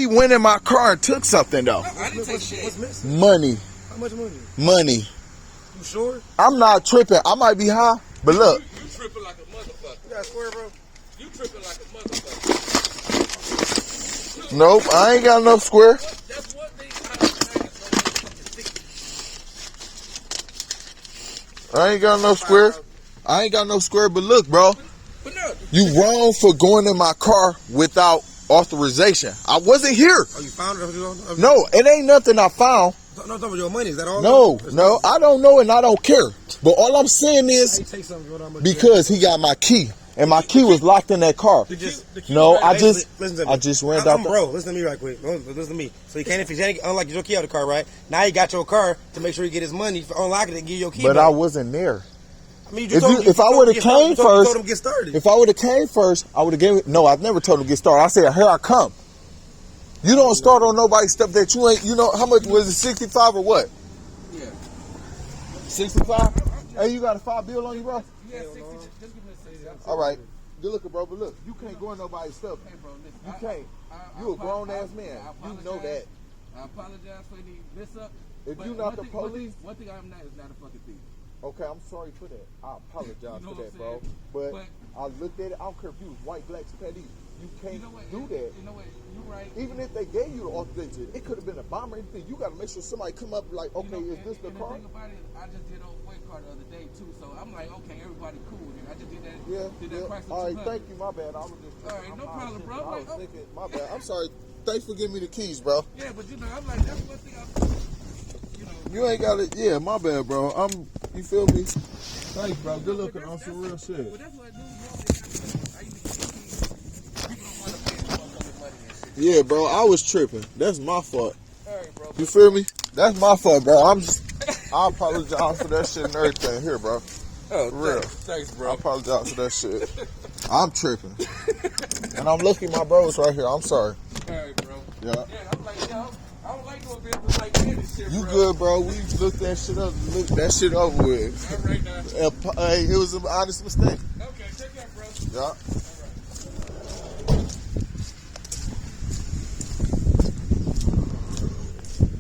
went in my car and took something though. No, I didn't take shit. What's missing? Money. How much money? Money. You sure? I'm not tripping. I might be high, but look. You tripping like a motherfucker. You got a square, bro? You tripping like a motherfucker. Nope, I ain't got enough square. That's one thing I ain't got no square. I ain't got no square, but look, bro. But no, You wrong for going in my car without authorization. I wasn't here. Oh, you found it? No, it ain't nothing I found. No, talking about your money. Is that all? No, I don't know and I don't care. But all I'm saying is Take something, bro, how much because he got my key and my key was locked in that car. the key No, right, I listen to me. just ran out. Bro, listen to me right quick. Listen to me. So he can't, if he can't unlock your key out of the car, right? Now he got your car to make sure he get his money for unlocking it and give you your key But back. I wasn't there. I mean, If I would have came first, told him to get started. if I would have came first, I would have given. No, I've never told him to get started. I said, here I come. You don't start on nobody's stuff that you ain't. You know how much was it? 65 or what? yeah. 65. Hey, you got a 5 bill on you, bro? Yeah, 60. Just give me a 60. All right. Good looking, bro. But look, you can't go in nobody's stuff. Hey, bro, listen. You can't. You a grown ass man. You know that. I apologize for any mess up. If but you not the one police, one thing I'm not is not a fucking thief. okay, I'm sorry for that. I apologize You know for what that, I'm bro. saying? But I looked at it. I don't care if you was white, black, Spanish. You can't You know what? do that. You know what? You're right. Even if they gave you the authorization, it could have been a bomb or anything. You got to make sure somebody come up like, okay, You know, is this the car? The thing about it, I just did old weight car the other day too, so I'm like, okay, everybody cool here. I just did that. Yeah. Did that price of All right, 200. tay you. My bad. I was just. All right, no problem, bro. I was thinking. My bad. I'm sorry. Thanks for giving me the keys, bro. Yeah, but you know, I'm like, that's one thing You ain't got it. Yeah, my bad, bro. You feel me? Thanks, bro. Good looking on some real shit. But that's what I do. I used to get keys. People don't want to pay motherfucking money and shit. Yeah, bro. I was tripping. That's my fault. All right, bro. You feel me? That's my fault, bro. I apologize for that shit and everything. Here, bro. Oh, For real. Thanks, I bro. apologize for that shit. I'm tripping. And I'm looking at my bros right here. I'm sorry. All right, bro. Yeah. Yeah, I'm like, yo, I don't like doing business like that and shit, You bro. good, bro. We looked that shit up. Look that shit over with. All right, now. Hey, it was an honest mistake. Okay, take care, bro. Yeah.